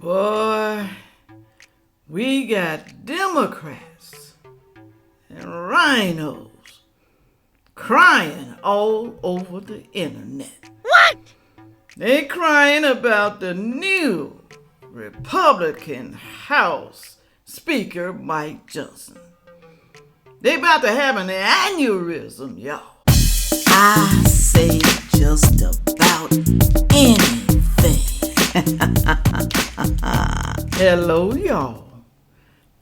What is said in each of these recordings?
Boy, we got Democrats and rhinos crying all over the internet. What? They crying about the new Republican House Speaker Mike Johnson. They about to have an aneurysm, y'all. I say just about anything. Hello, y'all.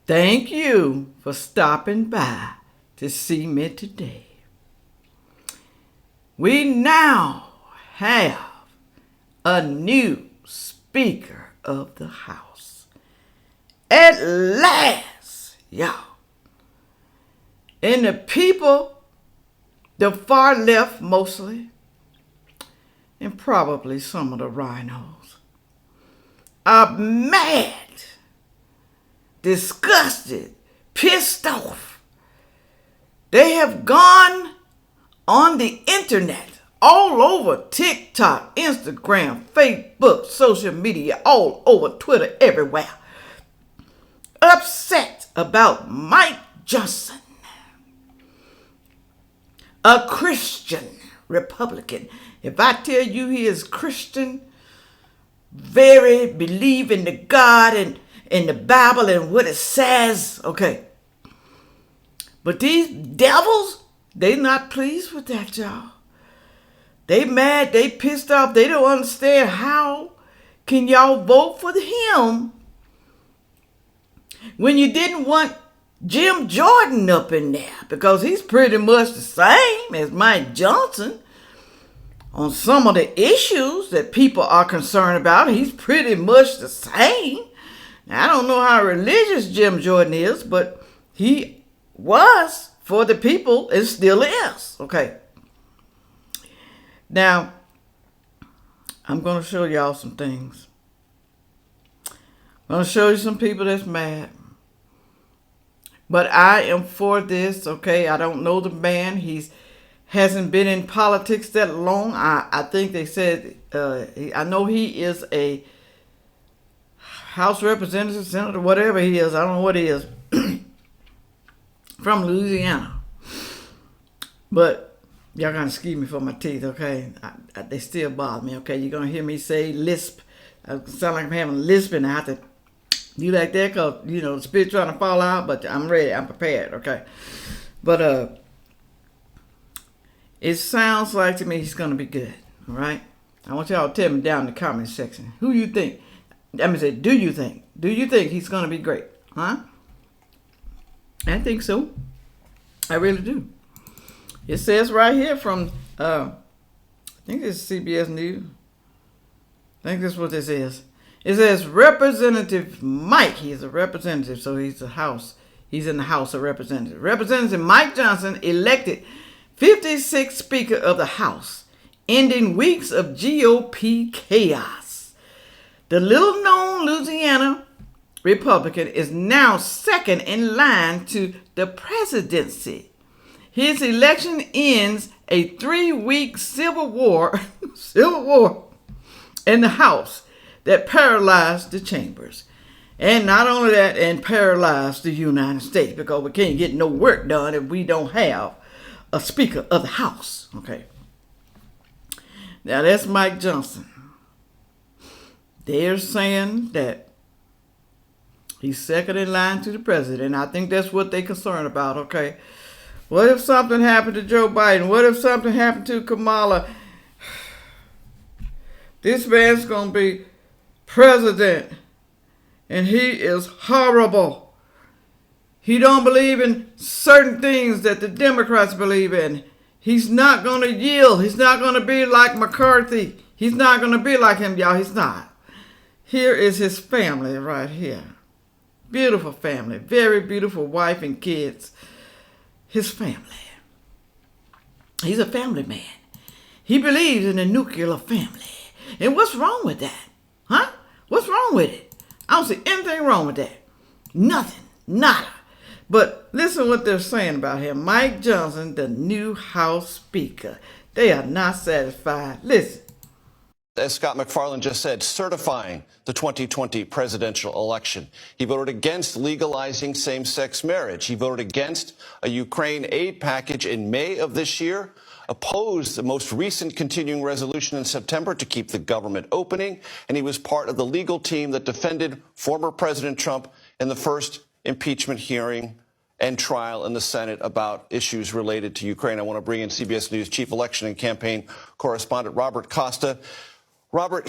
Thank you for stopping by to see me today. We now have a new Speaker of the House. At last, y'all. And the people, the far left mostly, and probably some of the rhinos, are mad, disgusted, pissed off. They have gone on the internet, all over TikTok, Instagram, Facebook, social media, all over Twitter, everywhere, upset about Mike Johnson, a Christian Republican. If I tell you he is Christian, very believe in the God and in the Bible and what it says, okay. But these devils, they not pleased with that, y'all. They mad, they pissed off, they don't understand how can y'all vote for him when you didn't want Jim Jordan up in there, because he's pretty much the same as Mike Johnson on some of the issues that people are concerned about. He's pretty much the same. Now, I don't know how religious Jim Jordan is, but he was for the people and still is. Okay. Now, I'm going to show y'all some things. I'm going to show you some people that's mad. But I am for this, okay? I don't know the man. He hasn't been in politics that long. I think they said, I know he is a House Representative, Senator, whatever he is. I don't know what he is. From Louisiana. But y'all gotta excuse me for my teeth, okay? They still bother me, okay? You're gonna hear me say lisp. I sound like I'm having a lisp and I have to do like that because, the spit's trying to fall out, but I'm ready. I'm prepared, okay? But it sounds like to me he's going to be good, all right? I want y'all to tell me down in the comment section. Who you think? I'm going to say, do you think? Do you think he's going to be great? Huh? I think so. I really do. It says right here from, I think it's CBS News. I think that's what this is. It says Representative Mike. He's a representative, so he's in the House of Representatives. Representative Mike Johnson elected 56th Speaker of the House, ending weeks of GOP chaos. The little-known Louisiana Republican is now second in line to the presidency. His election ends a 3-week civil war in the House that paralyzed the chambers. And not only that, and paralyzed the United States, because we can't get no work done if we don't have a Speaker of the House. Okay. Now that's Mike Johnson. They're saying that he's second in line to the president. I think that's what they're concerned about, okay? What if something happened to Joe Biden? What if something happened to Kamala? This man's going to be president, and he is horrible. He don't believe in certain things that the Democrats believe in. He's not going to yield. He's not going to be like McCarthy. He's not going to be like him, y'all. He's not. Here is his family right here. Beautiful family. Very beautiful wife and kids. His family. He's a family man. He believes in the nuclear family. And what's wrong with that? Huh? What's wrong with it? I don't see anything wrong with that. Nothing. Nada. But listen what they're saying about him. Mike Johnson, the new House Speaker. They are not satisfied. Listen. as Scott McFarland just said, certifying the 2020 presidential election. He voted against legalizing same-sex marriage. He voted against a Ukraine aid package in May of this year, opposed the most recent continuing resolution in September to keep the government opening, and he was part of the legal team that defended former President Trump in the first impeachment hearing and trial in the Senate about issues related to Ukraine. I want to bring in CBS News chief election and campaign correspondent Robert Costa. Robert,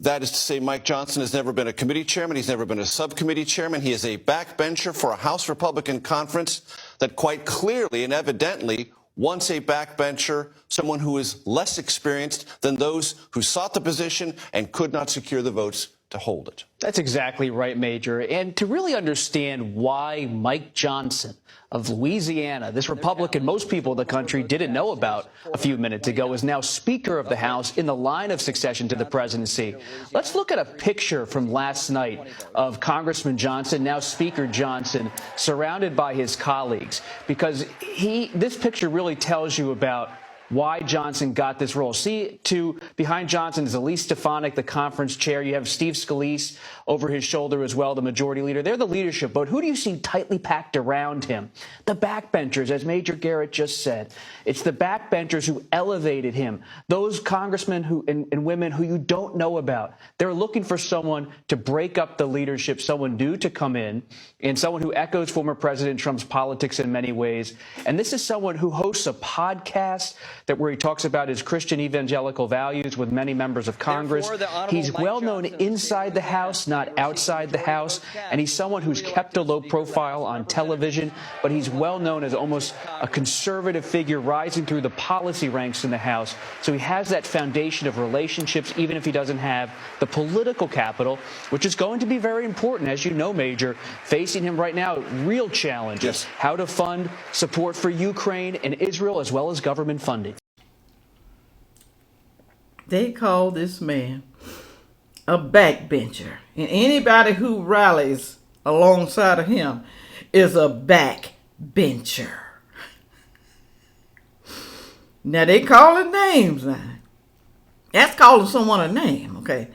that is to say, Mike Johnson has never been a committee chairman. He's never been a subcommittee chairman. He is a backbencher for a House Republican conference that quite clearly and evidently wants a backbencher, someone who is less experienced than those who sought the position and could not secure the votes to hold it. That's exactly right, Major. And to really understand why Mike Johnson of Louisiana, this Republican most people in the country didn't know about a few minutes ago, is now Speaker of the House in the line of succession to the presidency. Let's look at a picture from last night of Congressman Johnson, now Speaker Johnson, surrounded by his colleagues, because this picture really tells you about why Johnson got this role. Behind Johnson is Elise Stefanik, the conference chair. You have Steve Scalise over his shoulder as well, the majority leader. They're the leadership, but who do you see tightly packed around him? The backbenchers, as Major Garrett just said. It's the backbenchers who elevated him, those congressmen and women who you don't know about. They're looking for someone to break up the leadership, someone new to come in, and someone who echoes former President Trump's politics in many ways. And this is someone who hosts a podcast where he talks about his Christian evangelical values with many members of Congress. He's well known inside the House, not outside the House, and he's someone who's kept a low profile on television, but he's well known as almost a conservative figure rising through the policy ranks in the House. So he has that foundation of relationships, even if he doesn't have the political capital, which is going to be very important, as you know, Major. Facing him right now, real challenges. Yes. How to fund support for Ukraine and Israel, as well as government funding. They call this man a backbencher. And anybody who rallies alongside of him is a backbencher. Now they calling names now. That's calling someone a name, okay?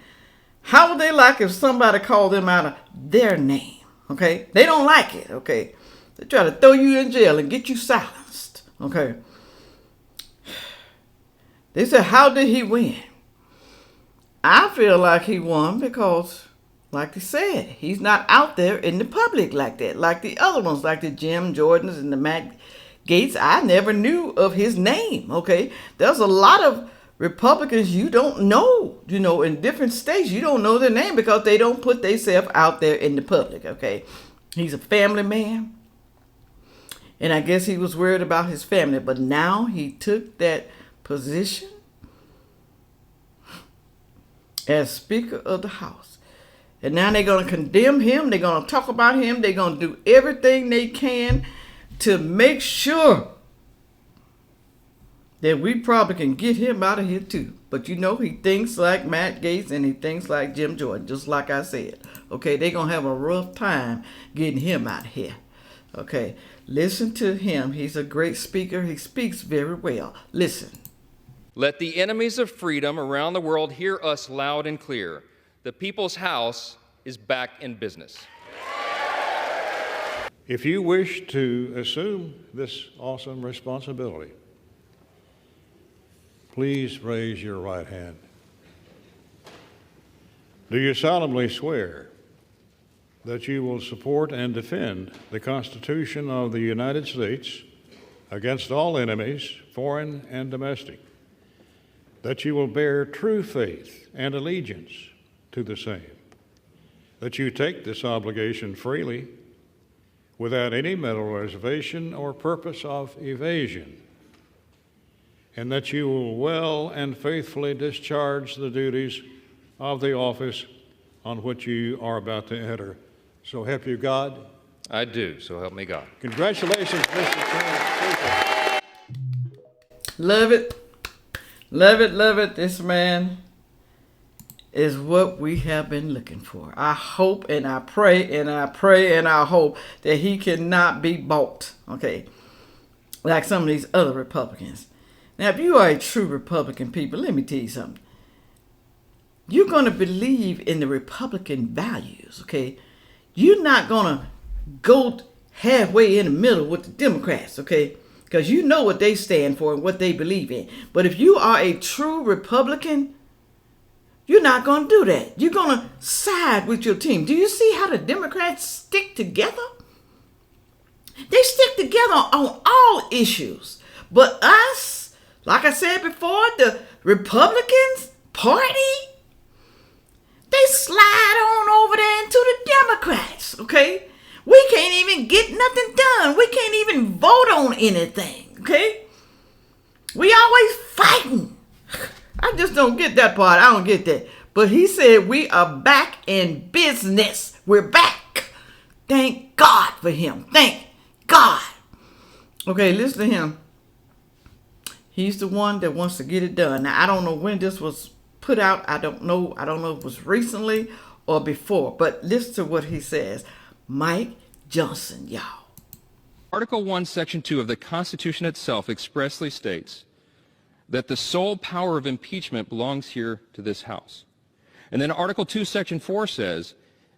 How would they like if somebody called them out of their name, okay? They don't like it, okay? They try to throw you in jail and get you silenced, okay? They said, how did he win? I feel like he won because, like they said, he's not out there in the public like that. Like the other ones, like the Jim Jordans and the Matt Gaetz. I never knew of his name, okay? There's a lot of Republicans you don't know, in different states. You don't know their name because they don't put themselves out there in the public, okay? He's a family man. And I guess he was worried about his family. But now he took that position as Speaker of the House. And now they're going to condemn him. They're going to talk about him. They're going to do everything they can to make sure that we probably can get him out of here too. But he thinks like Matt Gaetz and he thinks like Jim Jordan, just like I said. Okay, they're going to have a rough time getting him out of here. Okay, listen to him. He's a great speaker. He speaks very well. Listen. Let the enemies of freedom around the world hear us loud and clear. The People's House is back in business. If you wish to assume this awesome responsibility, please raise your right hand. Do you solemnly swear that you will support and defend the Constitution of the United States against all enemies, foreign and domestic, that you will bear true faith and allegiance to the same, that you take this obligation freely without any mental reservation or purpose of evasion, and that you will well and faithfully discharge the duties of the office on which you are about to enter. So help you God? I do, so help me God. Congratulations, Mr. Chairman. Love it. Love it, love it. This man is what we have been looking for. I hope and I pray and I pray and I hope that he cannot be bought, okay, like some of these other Republicans. Now, if you are a true Republican people, let me tell you something. you're going to believe in the Republican values, okay? You're not going to go halfway in the middle with the Democrats, okay? Because you know what they stand for and what they believe in. But if you are a true Republican, you're not going to do that. You're going to side with your team. Do you see how the Democrats stick together? They stick together on all issues. But us, like I said before, the Republicans Party, they slide on over there into the Democrats, okay? We can't even get nothing done. We can't even vote on anything, okay? We always fighting. I just don't get that part. I don't get that. But he said we are back in business. We're back. Thank God for him. Thank God. Okay, listen to him. He's the one that wants to get it done. Now, I don't know when this was put out. I don't know if it was recently or before. But listen to what he says. Mike Johnson, y'all. Article 1, Section 2 of the Constitution itself expressly states that the sole power of impeachment belongs here to this House. And then Article 2, Section 4 says,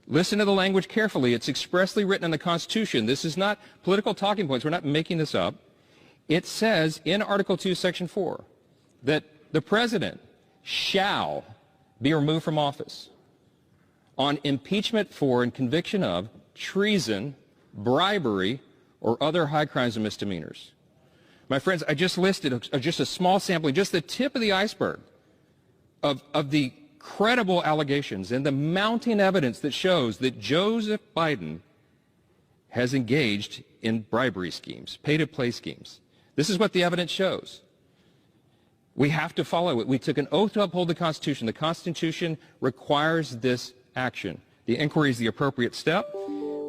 listen to the language carefully. It's expressly written in the Constitution. This is not political talking points. We're not making this up. It says in Article 2, Section 4 that the president shall be removed from office on impeachment for and conviction of treason, bribery, or other high crimes and misdemeanors. My friends, I just listed just a small sampling, just the tip of the iceberg of the credible allegations and the mounting evidence that shows that Joseph Biden has engaged in bribery schemes, pay-to-play schemes. This is what the evidence shows. We have to follow it. We took an oath to uphold the Constitution. The Constitution requires this action. The inquiry is the appropriate step.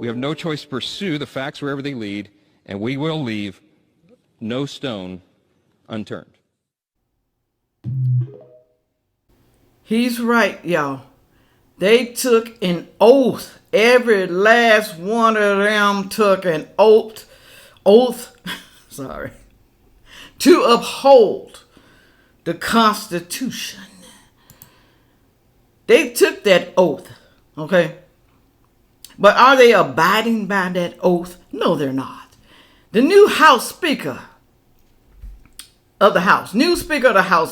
We have no choice to pursue the facts wherever they lead, and we will leave no stone unturned. He's right, y'all. They took an oath. Every last one of them took an oath, to uphold the Constitution. They took that oath, okay? But are they abiding by that oath? No, they're not. The new House Speaker of the House,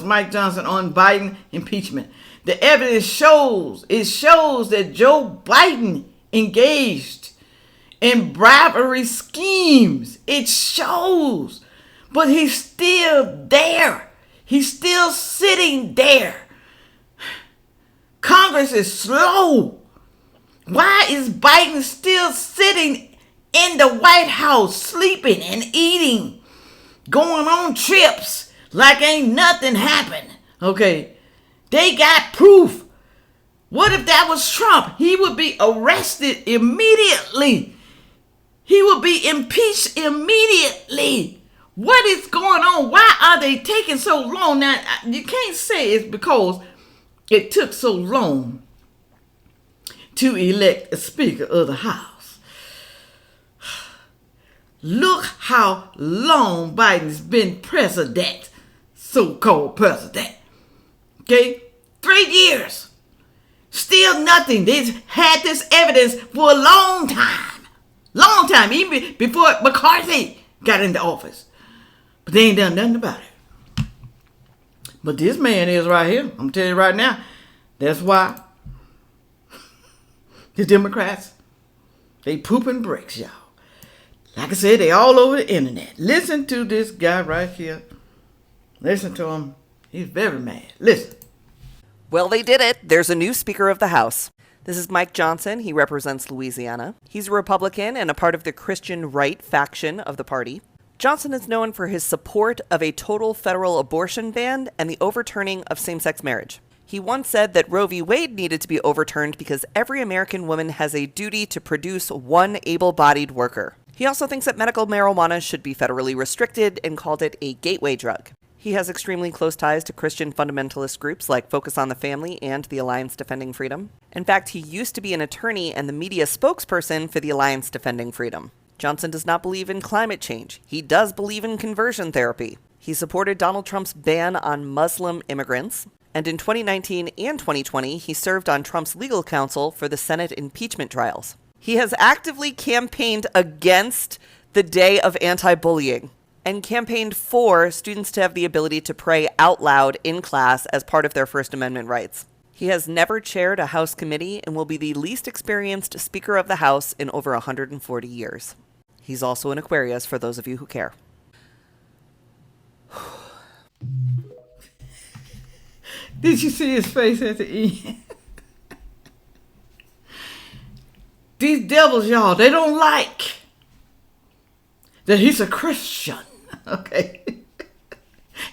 Mike Johnson, on Biden impeachment. The evidence shows that Joe Biden engaged in bribery schemes. It shows. But he's still there. He's still sitting there. Congress is slow. Why is Biden still sitting in the White House, sleeping and eating, going on trips like ain't nothing happened? Okay, they got proof. What if that was Trump? He would be arrested immediately. He would be impeached immediately. What is going on? Why are they taking so long? Now, you can't say it's because it took so long to elect a Speaker of the House. Look how long Biden's been president, so-called president. Okay? 3 years. Still nothing. They've had this evidence for a long time. Long time, even before McCarthy got into office. But they ain't done nothing about it. But this man is right here. I'm telling you right now. That's why the Democrats, they pooping bricks, y'all. Like I said, they all over the internet. Listen to this guy right here. Listen to him. He's very mad. Listen. Well, they did it. There's a new Speaker of the House. This is Mike Johnson. He represents Louisiana. He's a Republican and a part of the Christian right faction of the party. Johnson is known for his support of a total federal abortion ban and the overturning of same-sex marriage. He once said that Roe v. Wade needed to be overturned because every American woman has a duty to produce one able-bodied worker. He also thinks that medical marijuana should be federally restricted and called it a gateway drug. He has extremely close ties to Christian fundamentalist groups like Focus on the Family and the Alliance Defending Freedom. In fact, he used to be an attorney and the media spokesperson for the Alliance Defending Freedom. Johnson does not believe in climate change. He does believe in conversion therapy. He supported Donald Trump's ban on Muslim immigrants. And in 2019 and 2020, he served on Trump's legal counsel for the Senate impeachment trials. He has actively campaigned against the day of anti-bullying and campaigned for students to have the ability to pray out loud in class as part of their First Amendment rights. He has never chaired a House committee and will be the least experienced Speaker of the House in over 140 years. He's also an Aquarius, for those of you who care. Did you see his face at the end? These devils, y'all, they don't like that he's a Christian, okay?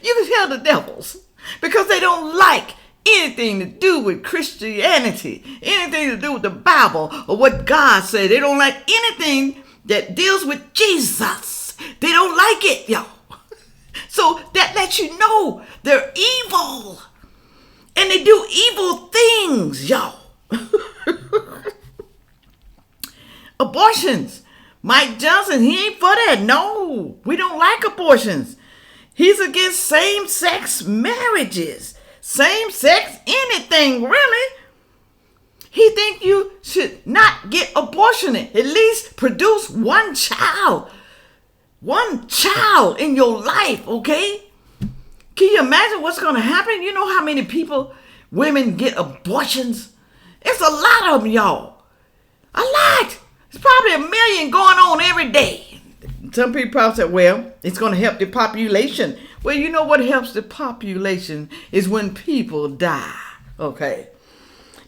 You can tell the devils because they don't like anything to do with Christianity, anything to do with the Bible or what God said. They don't like anything that deals with Jesus. They don't like it, y'all. So that lets you know they're evil. And they do evil things, y'all. Abortions. Mike Johnson, he ain't for that. No, we don't like abortions. He's against same-sex marriages. Same-sex anything, really. He think you should not get abortion. At least produce one child. One child in your life, okay? Can you imagine what's going to happen? You know how many women get abortions? It's a lot of them, y'all. A lot. It's probably 1 million going on every day. Some people probably say, well, it's going to help the population. Well, you know what helps the population is when people die, okay?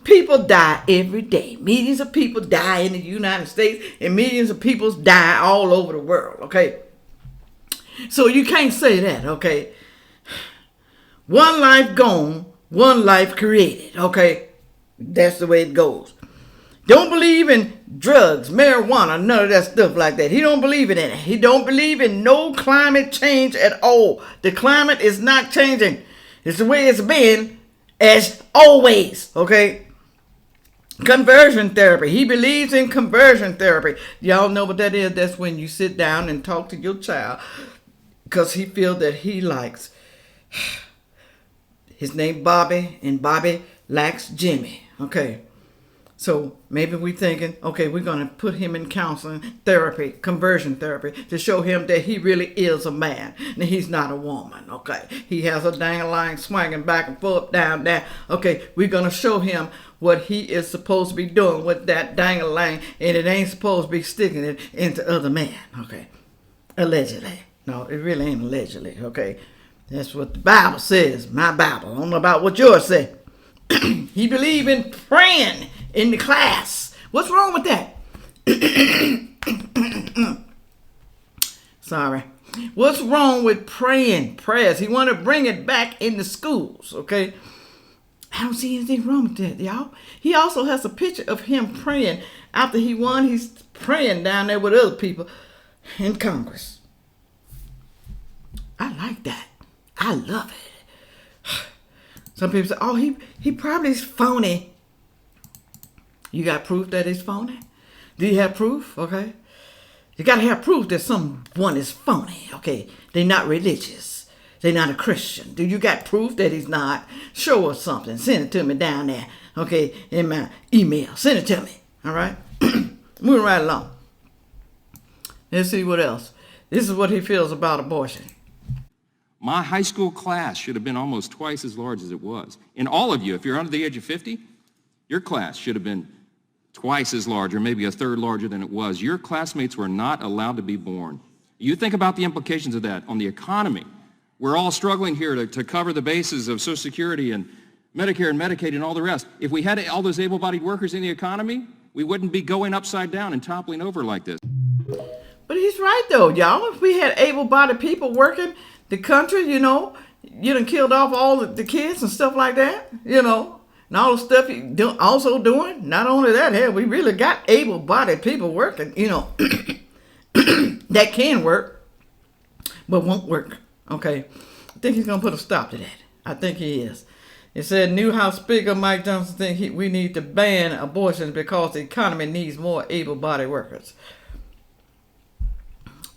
People die every day. Millions of people die in the United States and millions of people die all over the world, okay? So you can't say that, okay? One life gone, one life created, okay? That's the way it goes. Don't believe in drugs, marijuana, none of that stuff like that. He don't believe in it. He don't believe in no climate change at all. The climate is not changing. It's the way it's been as always, okay? Conversion therapy. He believes in conversion therapy. Y'all know what that is? That's when you sit down and talk to your child because he feels that he likes. His name Bobby, and Bobby likes Jimmy. Okay. So maybe we're thinking, okay, we're going to put him in counseling therapy, conversion therapy, to show him that he really is a man and he's not a woman, okay? He has a dang-a-line swinging back and forth, down, down. Okay, we're going to show him what he is supposed to be doing with that dang-a-line, and it ain't supposed to be sticking it into other men, okay? Allegedly. No, it really ain't allegedly, okay? That's what the Bible says, my Bible. I don't know about what yours say. He believe in praying in the class. What's wrong with that? Sorry. What's wrong with praying prayers? He want to bring it back in the schools, okay? I don't see anything wrong with that, y'all. He also has a picture of him praying. After he won, he's praying down there with other people in Congress. I like that. I love it. Some people say, oh, he probably is phony. You got proof that he's phony? Do you have proof? Okay. You got to have proof that someone is phony. Okay. They're not religious. They're not a Christian. Do you got proof that he's not? Show us something. Send it to me down there. Okay. In my email. Send it to me. All right. Moving right along. Let's see what else. This is what he feels about abortion. My high school class should have been almost twice as large as it was. And all of you, if you're under the age of 50, your class should have been twice as large or maybe a third larger than it was. Your classmates were not allowed to be born. You think about the implications of that on the economy. We're all struggling here to cover the bases of Social Security and Medicare and Medicaid and all the rest. If we had all those able-bodied workers in the economy, we wouldn't be going upside down and toppling over like this. But he's right, though, y'all. If we had able-bodied people working the country, you done killed off all the kids and stuff like that, and all the stuff he also doing. Not only that, hey, we really got able-bodied people working, that can work, but won't work, okay? I think he's going to put a stop to that. I think he is. It said new House Speaker Mike Johnson thinks we need to ban abortions because the economy needs more able-bodied workers.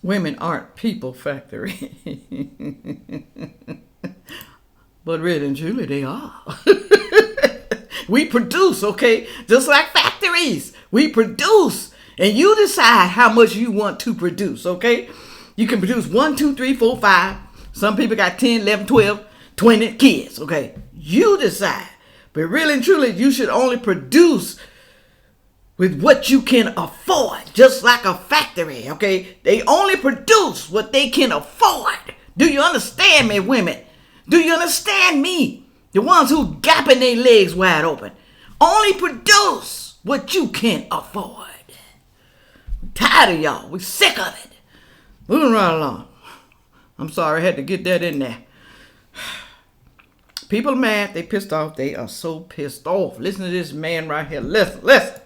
Women aren't people factory. But really and truly, they are. We produce, okay? Just like factories. We produce. And you decide how much you want to produce, okay? You can produce 1, 2, 3, 4, 5. Some people got 10, 11, 12, 20 kids, okay? You decide. But really and truly, you should only produce with what you can afford. Just like a factory, okay? They only produce what they can afford. Do you understand me, women? Do you understand me? The ones who gapping their legs wide open. Only produce what you can afford. We're tired of y'all. We're sick of it. Moving right along. I'm sorry I had to get that in there. People are mad. They pissed off. They are so pissed off. Listen to this man right here. Listen.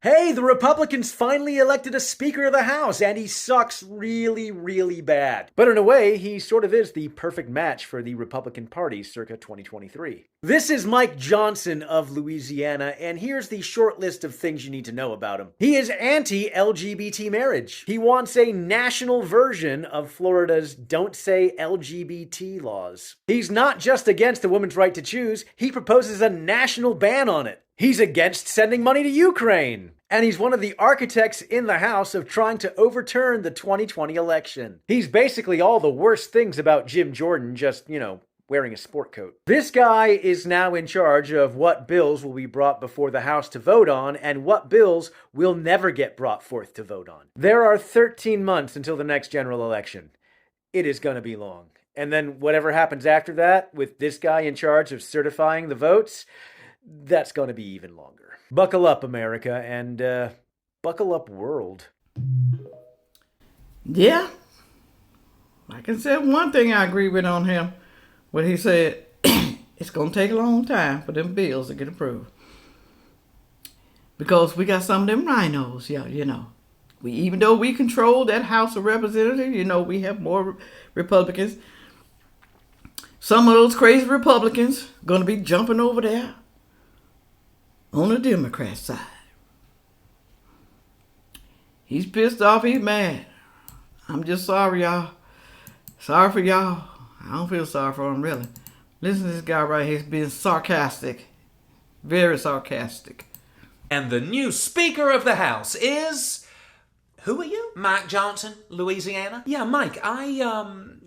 Hey, the Republicans finally elected a Speaker of the House, and he sucks really, really bad. But in a way, he sort of is the perfect match for the Republican Party circa 2023. This is Mike Johnson of Louisiana, and here's the short list of things you need to know about him. He is anti-LGBT marriage. He wants a national version of Florida's Don't Say LGBT laws. He's not just against the woman's right to choose, he proposes a national ban on it. He's against sending money to Ukraine. And he's one of the architects in the House of trying to overturn the 2020 election. He's basically all the worst things about Jim Jordan, just, wearing a sport coat. This guy is now in charge of what bills will be brought before the House to vote on and what bills will never get brought forth to vote on. There are 13 months until the next general election. It is going to be long. And then whatever happens after that, with this guy in charge of certifying the votes, that's going to be even longer. Buckle up, America, and buckle up, world. Yeah. I can say one thing I agree with on him. When he said, it's going to take a long time for them bills to get approved. Because we got some of them rhinos, even though we control that House of Representatives, we have more Republicans. Some of those crazy Republicans going to be jumping over there on the Democrat side. He's pissed off. He's mad. I'm just sorry, y'all. Sorry for y'all. I don't feel sorry for him, really. Listen to this guy right here. He's being sarcastic. Very sarcastic. And the new Speaker of the House is... Who are you? Mike Johnson, Louisiana? Yeah, Mike, I,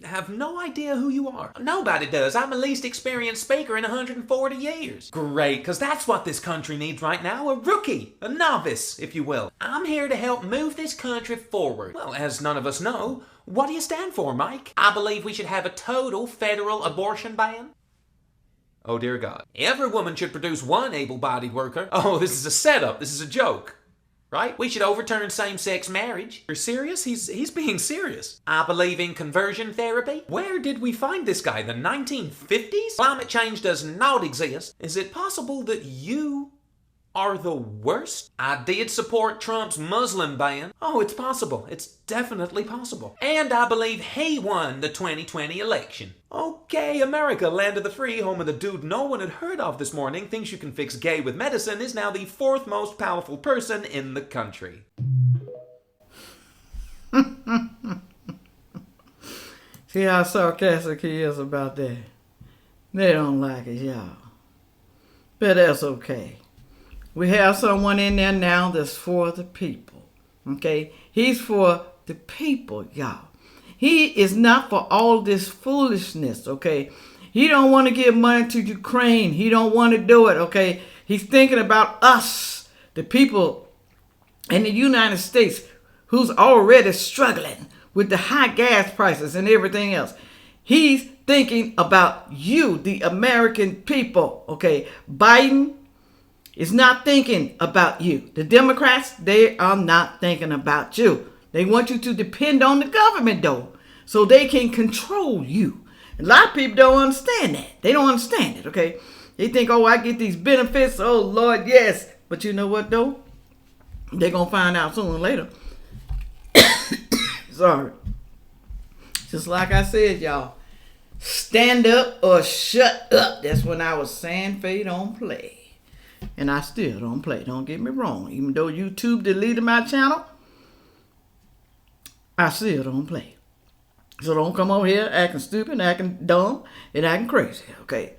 have no idea who you are. Nobody does. I'm the least experienced speaker in 140 years. Great, because that's what this country needs right now. A rookie. A novice, if you will. I'm here to help move this country forward. Well, as none of us know, what do you stand for, Mike? I believe we should have a total federal abortion ban. Oh, dear God. Every woman should produce one able-bodied worker. Oh, this is a setup. This is a joke. Right? We should overturn same-sex marriage. You're serious? He's being serious. I believe in conversion therapy. Where did we find this guy? The 1950s? Climate change does not exist. Is it possible that you are the worst? I did support Trump's Muslim ban. Oh, it's possible. It's definitely possible. And I believe he won the 2020 election. Okay, America, land of the free, home of the dude no one had heard of this morning, thinks you can fix gay with medicine, is now the 4th most powerful person in the country. See how sarcastic he is about that? They don't like it, y'all. But that's okay. We have someone in there now that's for the people. Okay? He's for the people, y'all. He is not for all this foolishness, okay? He don't want to give money to Ukraine. He don't want to do it, okay? He's thinking about us, the people in the United States who's already struggling with the high gas prices and everything else. He's thinking about you, the American people, okay? Biden is not thinking about you. The Democrats, they are not thinking about you. They want you to depend on the government, though, so they can control you. A lot of people don't understand that. They don't understand it, okay? They think, oh, I get these benefits. Oh, Lord, yes. But you know what, though? They're going to find out sooner or later. Sorry. Just like I said, y'all, stand up or shut up. That's when I was Sandfay don't play. And I still don't play. Don't get me wrong. Even though YouTube deleted my channel, I still don't play. So don't come over here acting stupid, acting dumb, and acting crazy, okay?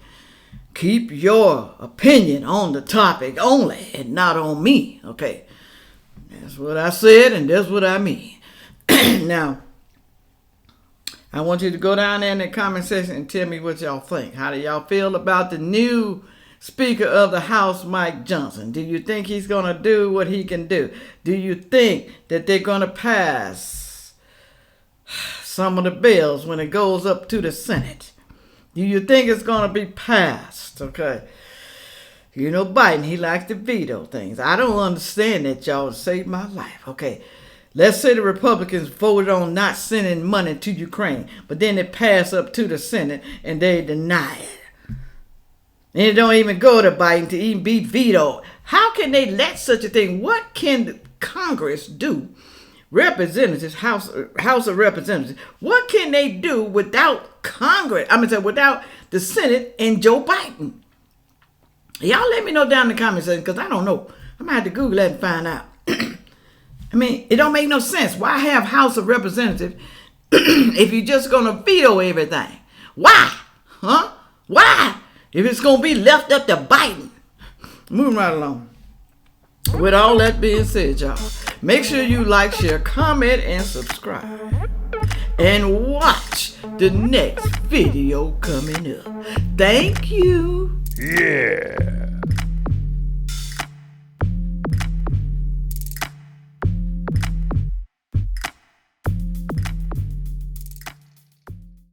Keep your opinion on the topic only and not on me, okay? That's what I said and that's what I mean. Now, I want you to go down there in the comment section and tell me what y'all think. How do y'all feel about the new Speaker of the House, Mike Johnson? Do you think he's going to do what he can do? Do you think that they're going to pass some of the bills when it goes up to the Senate? Do you think it's going to be passed? Okay. You know, Biden, he likes to veto things. I don't understand that, y'all. It saved my life. Okay. Let's say the Republicans voted on not sending money to Ukraine, but then it passed up to the Senate and they deny it. And it don't even go to Biden to even be vetoed. How can they let such a thing? What can Congress do? Representatives, House of Representatives, what can they do without Congress? Without the Senate and Joe Biden? Y'all let me know down in the comment section, because I don't know. I'm going to have to Google that and find out. I mean, it don't make no sense. Why have House of Representatives if you're just going to veto everything? Why? Huh? Why? If it's going to be left up to Biden. Moving right along. With all that being said, y'all, make sure you like, share, comment, and subscribe. And watch the next video coming up. Thank you. Yeah.